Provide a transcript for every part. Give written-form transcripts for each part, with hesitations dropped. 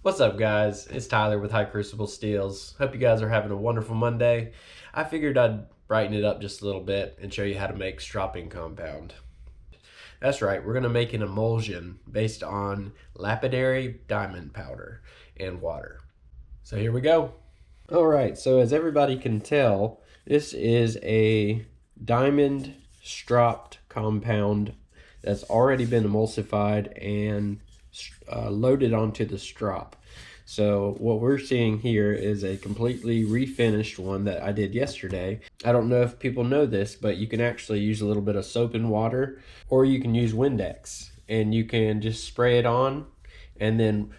What's up, guys? It's Tyler with High Crucible Steels. Hope you guys are having a wonderful Monday. I figured I'd brighten it up just a little bit and show you how to make stropping compound. That's right, we're going to make an emulsion based on lapidary diamond powder and water. So here we go. Alright, so as everybody can tell, this is a diamond stropped compound that's already been emulsified and loaded onto the strop. So what we're seeing here is a completely refinished one that I did yesterday. I don't know if people know this, but you can actually use a little bit of soap and water, or you can use Windex, and you can just spray it on and then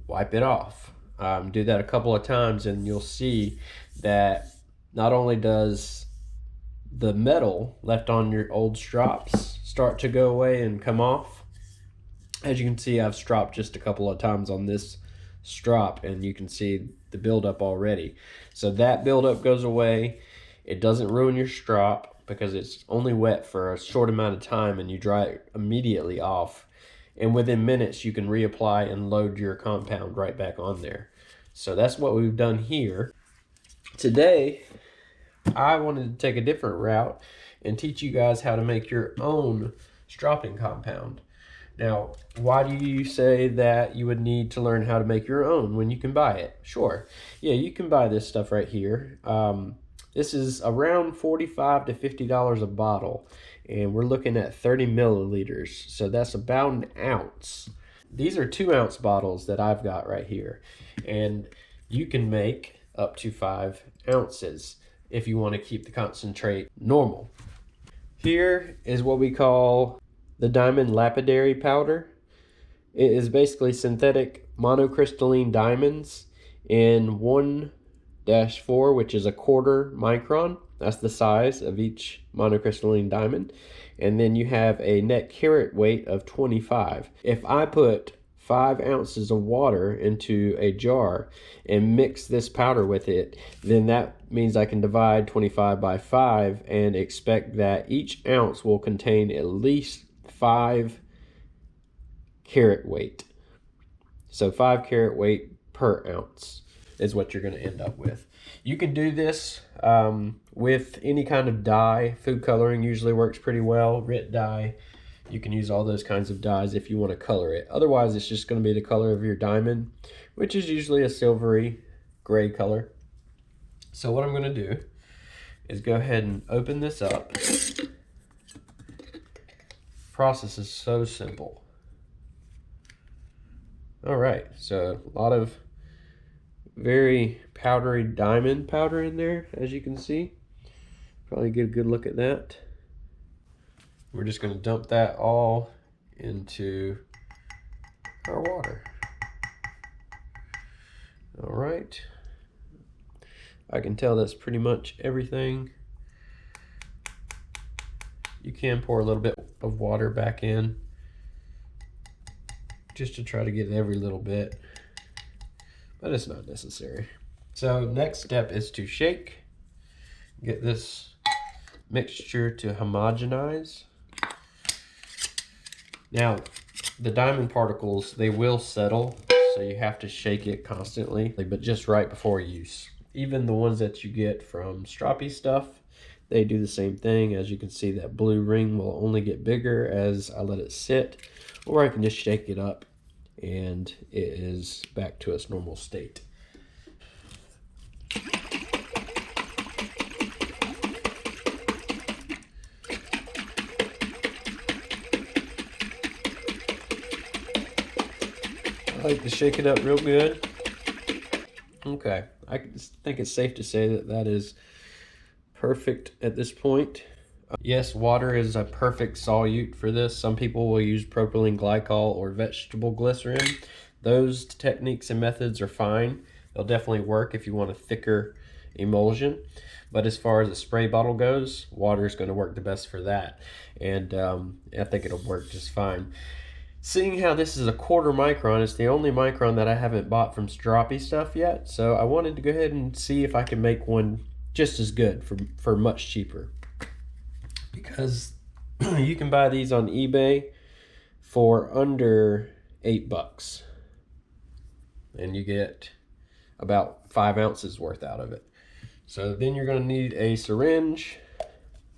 wipe it off. Do that a couple of times and you'll see that not only does the metal left on your old strops start to go away and come off. As you can see, I've stropped just a couple of times on this strop and you can see the buildup already. So that buildup goes away. It doesn't ruin your strop because it's only wet for a short amount of time and you dry it immediately off. And within minutes, you can reapply and load your compound right back on there. So that's what we've done here. Today, I wanted to take a different route and teach you guys how to make your own stropping compound. Now, why do you say that you would need to learn how to make your own when you can buy it? Sure. Yeah, you can buy this stuff right here. This is around $45 to $50 a bottle, and we're looking at 30 milliliters. So that's about an ounce. These are 2-ounce bottles that I've got right here, and you can make up to 5 ounces if you want to keep the concentrate normal. Here is what we call the diamond lapidary powder. It is basically synthetic monocrystalline diamonds in 1-4, which is a 1/4 micron. That's the size of each monocrystalline diamond. And then you have a net carat weight of 25. If I put 5 ounces of water into a jar and mix this powder with it, then that means I can divide 25 by 5 and expect that each ounce will contain at least 5 carat weight. So 5 carat weight per ounce is what you're going to end up with. You can do this with any kind of dye. Food coloring usually works pretty well. Rit dye. You can use all those kinds of dyes if you want to color it. Otherwise, it's just going to be the color of your diamond, which is usually a silvery gray color. So what I'm going to do is go ahead and open this up. Process is so simple. All right, so a lot of very powdery diamond powder in there, as you can see. Probably get a good look at that. We're just going to dump that all into our water. All right. I can tell that's pretty much everything. You can pour a little bit of water back in just to try to get every little bit, but it's not necessary. So next step is to shake. Get this mixture to homogenize. Now, the diamond particles, they will settle, so you have to shake it constantly, but just right before use. Even the ones that you get from Stroppy stuff, they do the same thing. As you can see, that blue ring will only get bigger as I let it sit, or I can just shake it up and it is back to its normal state. I like to shake it up real good. Okay, I think it's safe to say that that is perfect at this point. Yes, water is a perfect solute for this. Some people will use propylene glycol or vegetable glycerin. Those techniques and methods are fine. They'll definitely work if you want a thicker emulsion. But as far as a spray bottle goes, water is going to work the best for that. And I think it'll work just fine. Seeing how this is a 1/4 micron, it's the only micron that I haven't bought from Stroppy stuff yet. So I wanted to go ahead and see if I can make one just as good for much cheaper. Because you can buy these on eBay for under $8. and you get about 5 ounces worth out of it. So then you're going to need a syringe.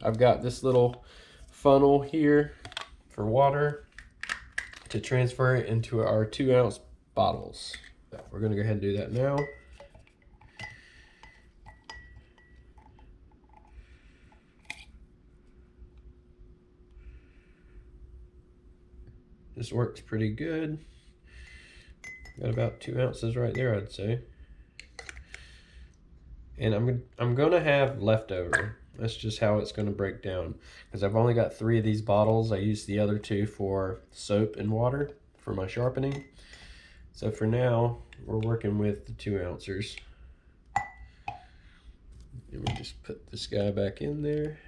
I've got this little funnel here for water to transfer it into our 2 ounce bottles. So we're going to go ahead and do that now. This works pretty good. Got about 2 ounces right there, I'd say. And I'm gonna have leftover. That's just how it's gonna break down. Because I've only got 3 of these bottles. I use the other 2 for soap and water for my sharpening. So for now, we're working with the 2 ounces. And we just put this guy back in there.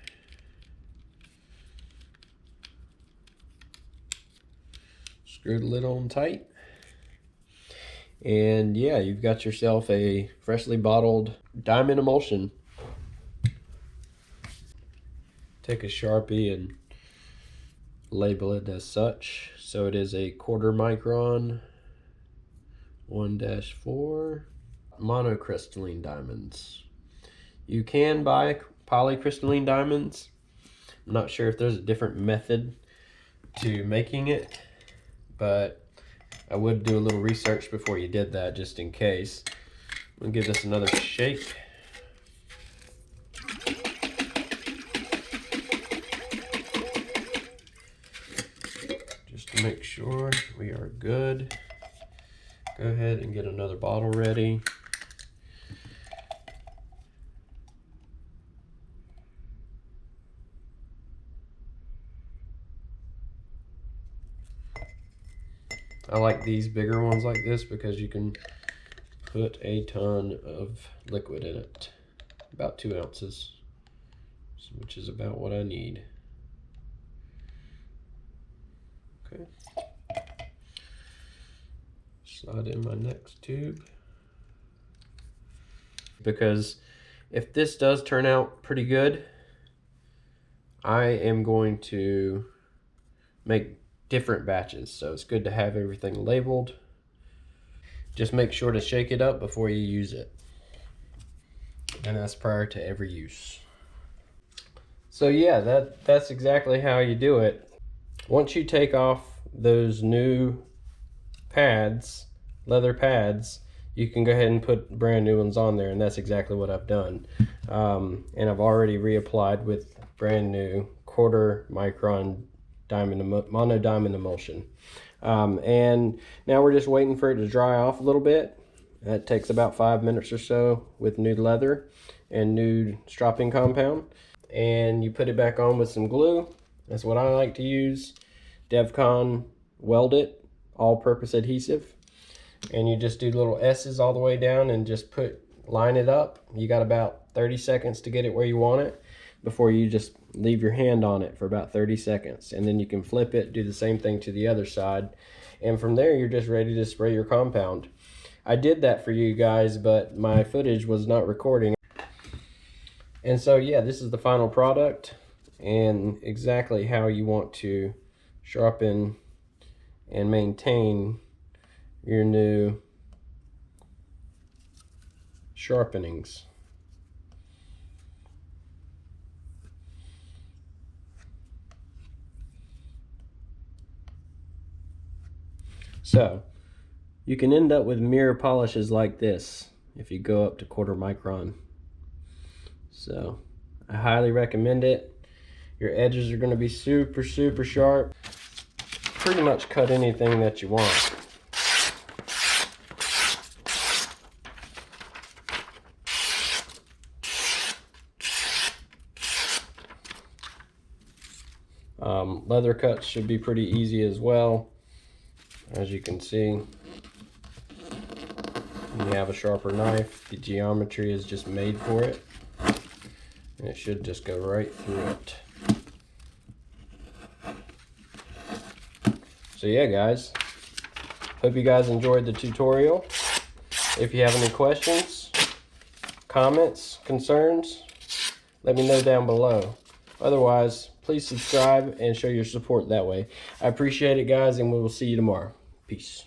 Screw the lid on tight. And yeah, you've got yourself a freshly bottled diamond emulsion. Take a Sharpie and label it as such. So it is a 1/4 micron 1-4 monocrystalline diamonds. You can buy polycrystalline diamonds. I'm not sure if there's a different method to making it, but I would do a little research before you did that, just in case. I'm gonna give this another shake. Just to make sure we are good. Go ahead and get another bottle ready. I like these bigger ones like this because you can put a ton of liquid in it. About 2 ounces, which is about what I need. Okay. Slide in my next tube. Because if this does turn out pretty good, I am going to make different batches, so it's good to have everything labeled. Just make sure to shake it up before you use it, and that's prior to every use. So yeah, that's exactly how you do it. Once you take off those new pads, leather pads, you can go ahead and put brand new ones on there, and that's exactly what I've done. And I've already reapplied with brand new 1/4 micron mono diamond emulsion. And now we're just waiting for it to dry off a little bit. That takes about 5 minutes or so with new leather and new stropping compound. And you put it back on with some glue. That's what I like to use. DevCon Weld It, all-purpose adhesive. And you just do little S's all the way down and just line it up. You got about 30 seconds to get it where you want it before you just leave your hand on it for about 30 seconds. And then you can flip it, do the same thing to the other side. And from there, you're just ready to spray your compound. I did that for you guys, but my footage was not recording. And so, yeah, this is the final product and exactly how you want to sharpen and maintain your new sharpenings. So you can end up with mirror polishes like this if you go up to 1/4 micron. So I highly recommend it. Your edges are going to be super, super sharp. Pretty much cut anything that you want. Leather cuts should be pretty easy as well. As you can see, when you have a sharper knife, the geometry is just made for it, and it should just go right through it. So yeah, guys, hope you guys enjoyed the tutorial. If you have any questions, comments, concerns, let me know down below. Otherwise, please subscribe and show your support that way. I appreciate it, guys, and we will see you tomorrow. Peace.